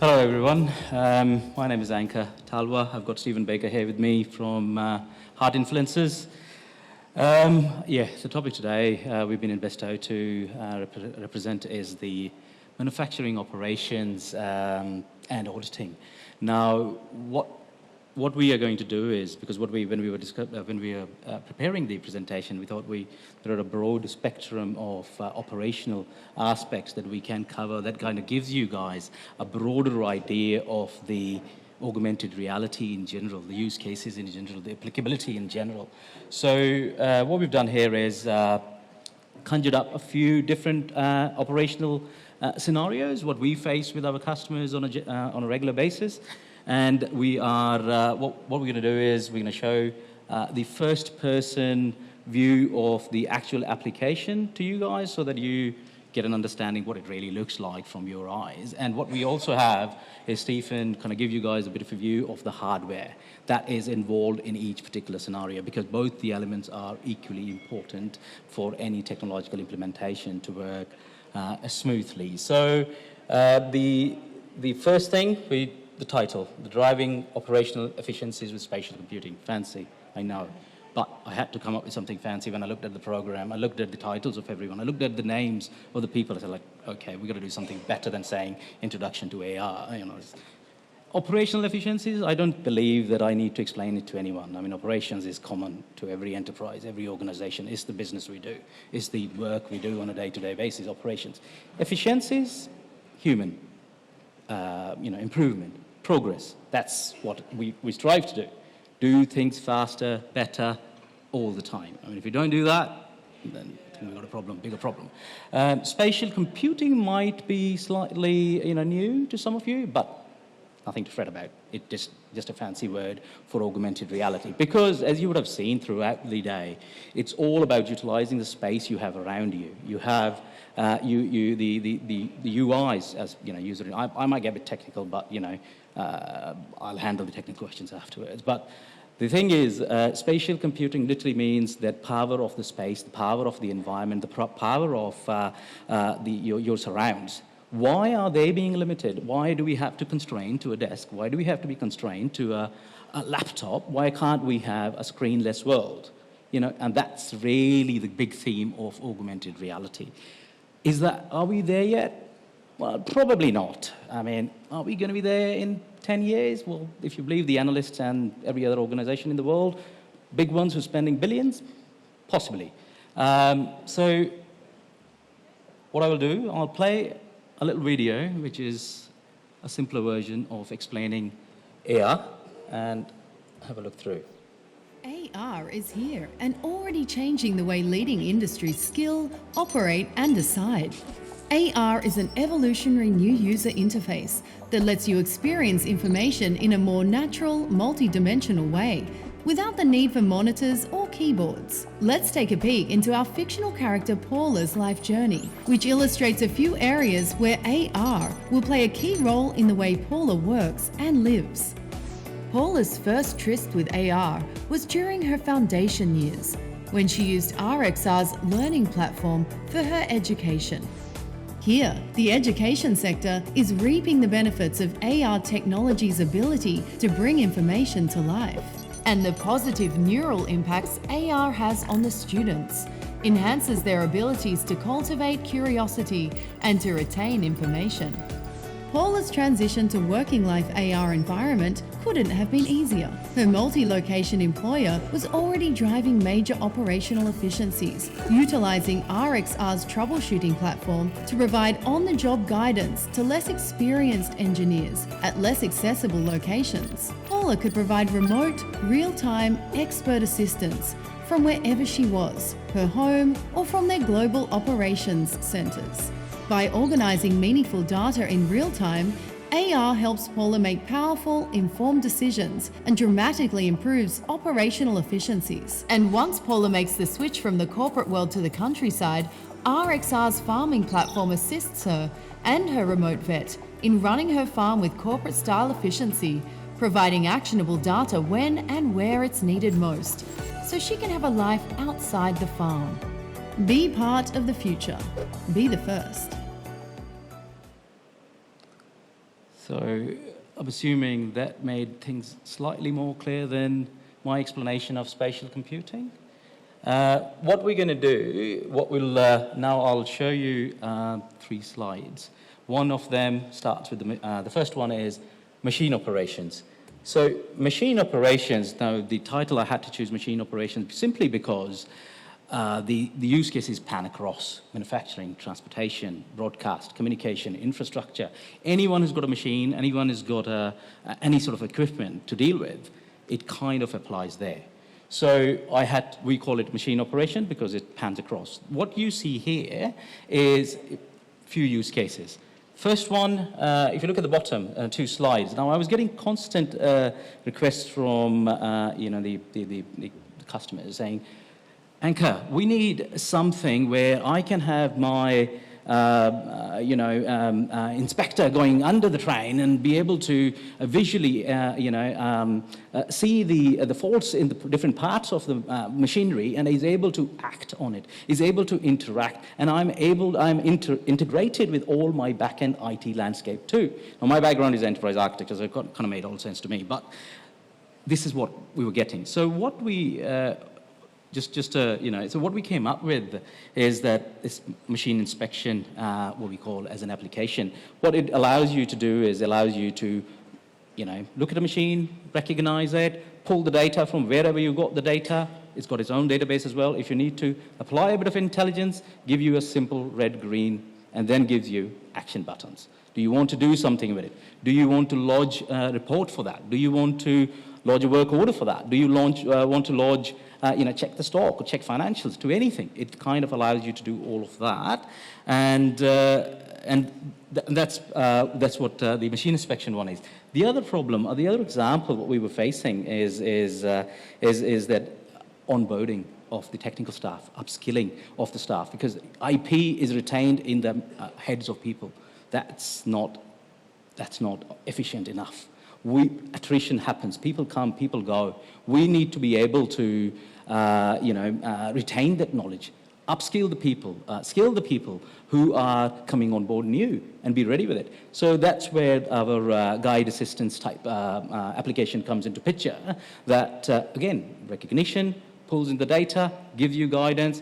Hello, everyone. My name is Ankur, Talwar. I've got Stephen Baker here with me from HART Influences. The topic today we've been invested to represent is the manufacturing operations and auditing. Now, what we are going to do is, because when we were preparing the presentation, we thought there are a broad spectrum of operational aspects that we can cover that kind of gives you guys a broader idea of the augmented reality in general, the use cases in general, the applicability in general. So what we've done here is conjured up a few different operational scenarios, what we face with our customers on a regular basis. And we are, what we're going to do is we're going to show the first-person view of the actual application to you guys so that you get an understanding what it really looks like from your eyes. And what we also have is Stephen kind of give you guys a bit of a view of the hardware that is involved in each particular scenario, because both the elements are equally important for any technological implementation to work smoothly. So the first thing, the title, the driving operational efficiencies with spatial computing. Fancy, I know. But I had to come up with something fancy when I looked at the program. I looked at the titles of everyone. I looked at the names of the people. I said, like, okay, we've got to do something better than saying introduction to AR. Operational efficiencies, I don't believe that I need to explain it to anyone. I mean, operations is common to every enterprise, every organization. It's the business we do. It's the work we do on a day-to-day basis, operations. Efficiencies, human, improvement. Progress, that's what we strive to do. Do things faster, better, all the time. I mean, if we don't do that, then we've got a problem, bigger problem. Spatial computing might be slightly, new to some of you, but nothing to fret about. It's just a fancy word for augmented reality. Because as you would have seen throughout the day, it's all about utilizing the space you have around you. You have the UIs as user. I might get a bit technical, but I'll handle the technical questions afterwards. But the thing is, spatial computing literally means that power of the space, the power of the environment, the power of your surrounds. Why are they being limited? Why do we have to constrain to a desk? Why do we have to be constrained to a laptop? Why can't we have a screenless world? And that's really the big theme of augmented reality. Are we there yet? Well, probably not. I mean, are we going to be there in 10 years? Well, if you believe the analysts and every other organization in the world, big ones who are spending billions, possibly. So what I will do, I'll play a little video, which is a simpler version of explaining AR, and have a look through. AR is here and already changing the way leading industries skill, operate, and decide. AR is an evolutionary new user interface that lets you experience information in a more natural, multi-dimensional way, without the need for monitors or keyboards. Let's take a peek into our fictional character Paula's life journey, which illustrates a few areas where AR will play a key role in the way Paula works and lives. Paula's first tryst with AR was during her foundation years, when she used RXR's learning platform for her education. Here, the education sector is reaping the benefits of AR technology's ability to bring information to life, and the positive neural impacts AR has on the students enhances their abilities to cultivate curiosity and to retain information. Paula's transition to working life AR environment couldn't have been easier. Her multi-location employer was already driving major operational efficiencies, utilizing RXR's troubleshooting platform to provide on-the-job guidance to less experienced engineers at less accessible locations. Paula could provide remote, real-time, expert assistance from wherever she was, her home, or from their global operations centers. By organizing meaningful data in real time, AR helps Paula make powerful, informed decisions and dramatically improves operational efficiencies. And once Paula makes the switch from the corporate world to the countryside, RXR's farming platform assists her and her remote vet in running her farm with corporate-style efficiency, providing actionable data when and where it's needed most, so she can have a life outside the farm. Be part of the future. Be the first. So I'm assuming that made things slightly more clear than my explanation of spatial computing. What we're going to do, now I'll show you 3 slides. One of them starts with the first one is machine operations. So machine operations, now the title I had to choose machine operations simply because the use cases pan across manufacturing, transportation, broadcast, communication, infrastructure. Anyone who's got a machine, anyone who's got any sort of equipment to deal with, it kind of applies there. So we call it machine operation because it pans across. What you see here is a few use cases. First one, if you look at the bottom 2 slides. Now, I was getting constant requests from the customers saying, Ankur, we need something where I can have my inspector going under the train and be able to visually see the faults in the different parts of the machinery, and is able to act on it, is able to interact, and I'm integrated with all my back-end IT landscape too. Now, my background is enterprise architecture, so it kind of made all sense to me, but this is what we were getting. So what we so what we came up with is that this machine inspection, what we call as an application, what it allows you to do is allows you to, look at a machine, recognize it, pull the data from wherever you got the data. It's got its own database as well. If you need to apply a bit of intelligence, give you a simple red, green, and then gives you action buttons. Do you want to do something with it? Do you want to lodge a report for that? Do you want to lodge a work order for that? Do you want to lodge check the stock or check financials, to anything? It kind of allows you to do all of that, and that's what the machine inspection one is. The other problem, or the other example, what we were facing is that onboarding of the technical staff, upskilling of the staff, because IP is retained in the heads of people. That's not efficient enough. Attrition happens. People come, people go. We need to be able to, retain that knowledge, upskill the people, skill the people who are coming on board new, and be ready with it. So that's where our guide assistance type application comes into picture. That again, recognition, pulls in the data, gives you guidance.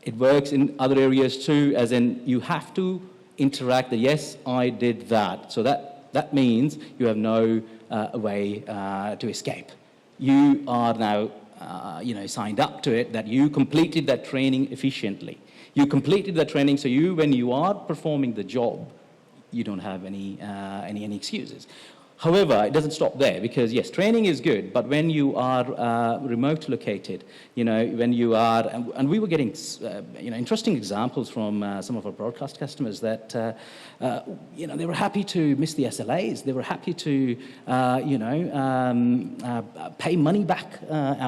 It works in other areas too, as in you have to interact. Yes, I did that. So that means you have no way to escape. You are now, signed up to it, that you completed that training efficiently. You completed that training, so when you are performing the job, you don't have any excuses. However, it doesn't stop there, because yes, training is good, but when you are remote located, when you are, and we were getting, interesting examples from some of our broadcast customers that, they were happy to miss the SLAs, they were happy to, pay money back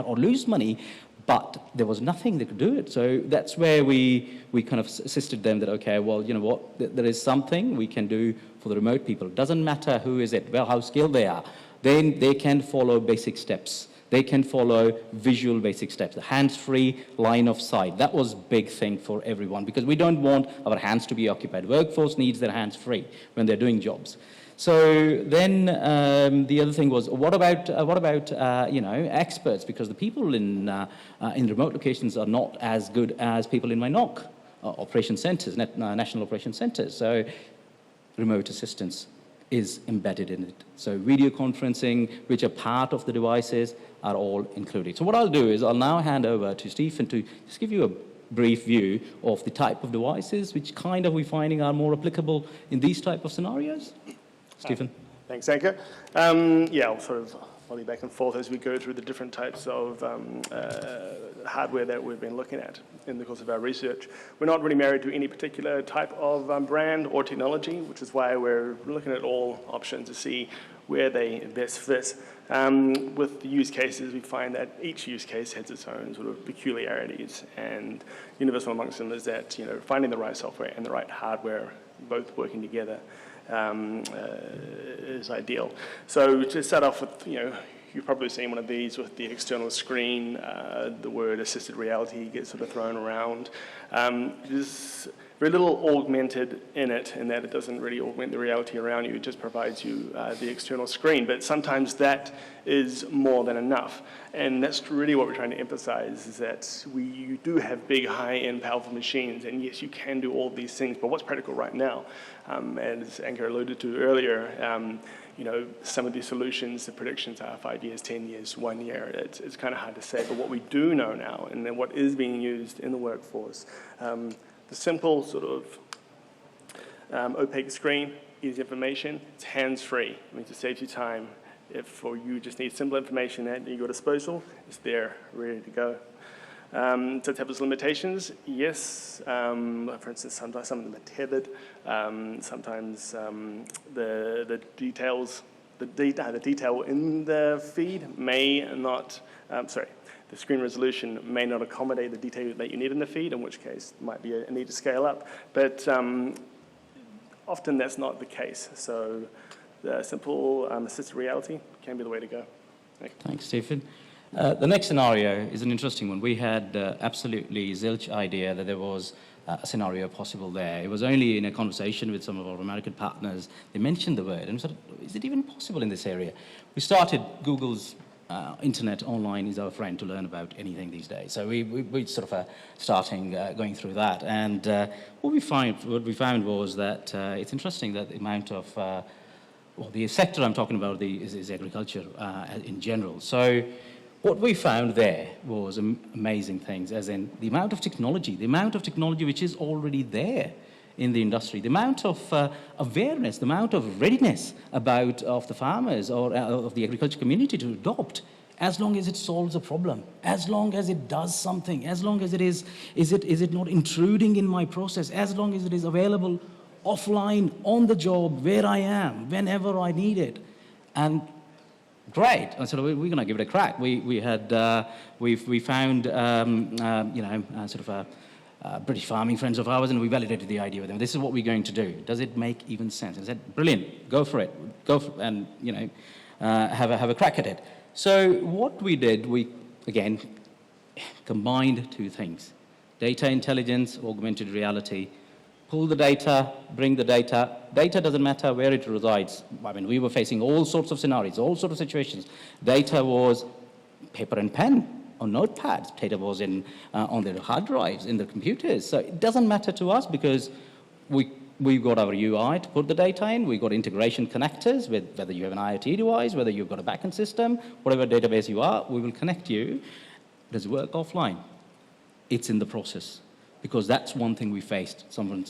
or lose money, but there was nothing they could do it. So that's where we kind of assisted them that, okay, well, you know what, there is something we can do for the remote people. It doesn't matter who is it, well, how skilled they are. Then they can follow basic steps. They can follow visual basic steps, the hands-free line of sight. That was a big thing for everyone, because we don't want our hands to be occupied. Workforce needs their hands free when they're doing jobs. So then the other thing was, what about experts? Because the people in remote locations are not as good as people in my NOC operation centers, national operation centers. So remote assistance is embedded in it. So video conferencing, which are part of the devices, are all included. So what I'll do is I'll now hand over to Stephen to just give you a brief view of the type of devices which kind of we're finding are more applicable in these type of scenarios. Stephen. Thanks, Ankur. I'll sort of volley back and forth as we go through the different types of hardware that we've been looking at in the course of our research. We're not really married to any particular type of brand or technology, which is why we're looking at all options to see where they best fit. With the use cases, we find that each use case has its own sort of peculiarities, and universal amongst them is that finding the right software and the right hardware both working together is ideal. So to start off with, you've probably seen one of these with the external screen. The word assisted reality gets sort of thrown around. It's very little augmented in it, in that it doesn't really augment the reality around you. It just provides you the external screen. But sometimes that is more than enough. And that's really what we're trying to emphasize, is that you do have big, high-end, powerful machines. And yes, you can do all these things. But what's practical right now, as Ankur alluded to earlier, you know, some of these solutions, the predictions are 5 years, 10 years, 1 year. It's kind of hard to say. But what we do know now, and then what is being used in the workforce, the simple sort of opaque screen, easy information, it's hands-free. It means it saves you time. If for you just need simple information at your disposal, it's there, ready to go. Does it have its limitations? Yes. For instance, sometimes some of them are tethered. Sometimes the details, the detail in the feed may not, the screen resolution may not accommodate the detail that you need in the feed, in which case it might be a need to scale up. But often that's not the case. So the simple assisted reality can be the way to go. Thanks, Stephen. The next scenario is an interesting one. We had absolutely zilch idea that there was a scenario possible there. It was only in a conversation with some of our American partners, they mentioned the word and said, is it even possible in this area? We started Google's internet online is our friend to learn about anything these days. So we sort of starting going through that. And what we found was that it's interesting that the amount of, well, the sector I'm talking about is agriculture in general. So what we found there was amazing things, as in the amount of technology which is already there in the industry, the amount of awareness, the amount of readiness of the farmers or of the agriculture community to adopt, as long as it solves a problem, as long as it does something, as long as it is it not intruding in my process, as long as it is available offline, on the job, where I am, whenever I need it. And great. And so we're going to give it a crack. We found sort of British farming friends of ours, and we validated the idea with them. This is what we're going to do. Does it make even sense? And I said, brilliant. Go for it. And have a crack at it. So what we did, we again combined two things: data intelligence, augmented reality. Pull the data, bring the data. Data doesn't matter where it resides. I mean, we were facing all sorts of scenarios, all sorts of situations. Data was paper and pen on notepads. Data was on their hard drives, in the computers. So it doesn't matter to us because we've got our UI to put the data in. We've got integration connectors with whether you have an IoT device, whether you've got a backend system, whatever database you are, we will connect you. Does it work offline? It's in the process. Because that's one thing we faced. Someone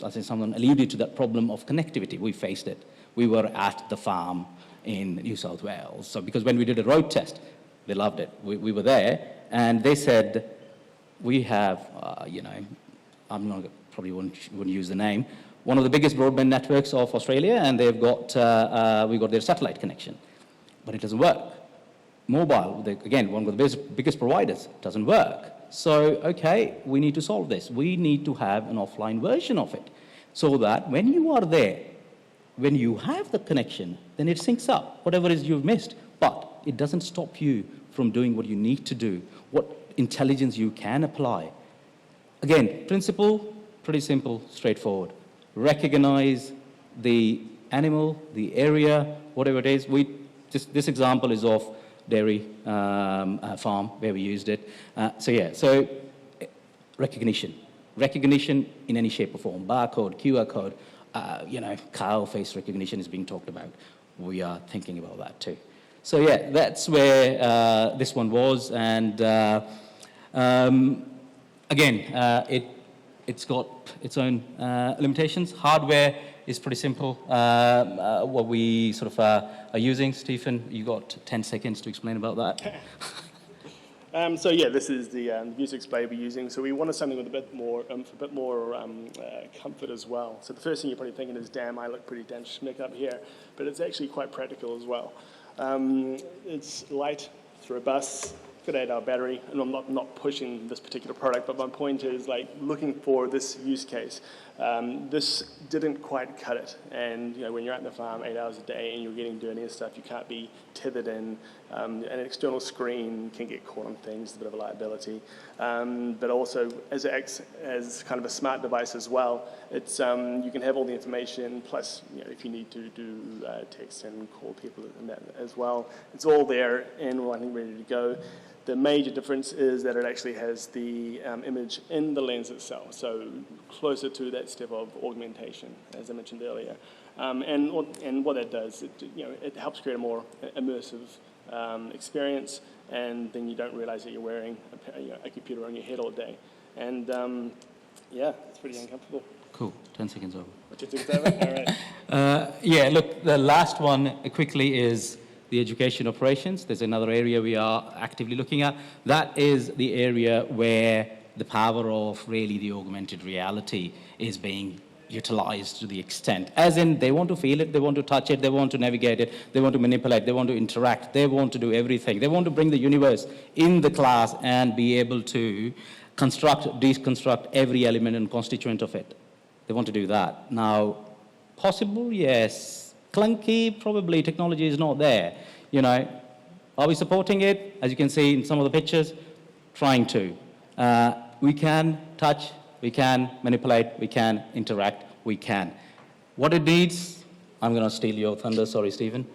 alluded to that problem of connectivity. We faced it. We were at the farm in New South Wales. So because when we did a road test, they loved it. We were there, and they said, we have, I'm not probably wouldn't use the name, one of the biggest broadband networks of Australia, and they've got we got their satellite connection, but it doesn't work. Mobile, again, one of the biggest providers, doesn't work. So, okay, we need to solve this. We need to have an offline version of it so that when you are there, when you have the connection, then it syncs up, whatever it is you've missed. But it doesn't stop you from doing what you need to do, what intelligence you can apply. Again, principle, pretty simple, straightforward. Recognize the animal, the area, whatever it is. This example is of dairy farm where we used it. So recognition in any shape or form, barcode, QR code, cow face recognition is being talked about. We are thinking about that too. So yeah, that's where this one was, and it's got its own limitations. Hardware is pretty simple. What we sort of are using, Stephen, you got 10 seconds to explain about that. This is the user display we're using. So we wanted something with a bit more comfort as well. So the first thing you're probably thinking is, damn, I look pretty damn schmick up here. But it's actually quite practical as well. It's light, it's robust, good 8-hour battery, and I'm not pushing this particular product, but my point is like looking for this use case. This didn't quite cut it, and when you're out in the farm 8 hours a day and you're getting dirty and stuff, you can't be tethered in. An external screen can get caught on things, it's a bit of a liability. But also, as it acts as kind of a smart device as well, it's you can have all the information, plus if you need to do text and call people and that as well, it's all there and running ready to go. The major difference is that it actually has the image in the lens itself, so closer to that step of augmentation, as I mentioned earlier. And what that does, it helps create a more immersive experience, and then you don't realize that you're wearing a computer on your head all day. And yeah, it's pretty uncomfortable. Cool. 10 seconds over. 10 seconds over? All right. Yeah, look, the last one quickly is the education operations. There's another area we are actively looking at. That is the area where the power of really the augmented reality is being utilized to the extent. As in, they want to feel it, they want to touch it, they want to navigate it, they want to manipulate, they want to interact, they want to do everything. They want to bring the universe in the class and be able to construct, deconstruct every element and constituent of it. They want to do that. Now, possible? Yes. Clunky? Probably. Technology is not there. Are we supporting it? As you can see in some of the pictures, trying to. We can touch, we can manipulate, we can interact, we can. What it needs, I'm going to steal your thunder, sorry, Stephen.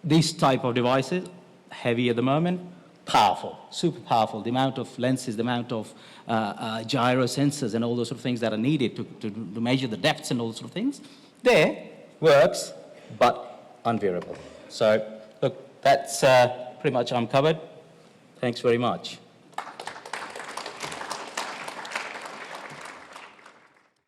These type of devices, heavy at the moment, powerful, super powerful. The amount of lenses, the amount of gyro sensors and all those sort of things that are needed to measure the depths and all those sort of things, there works, but unwearable. So, look, that's pretty much I'm covered. Thanks very much.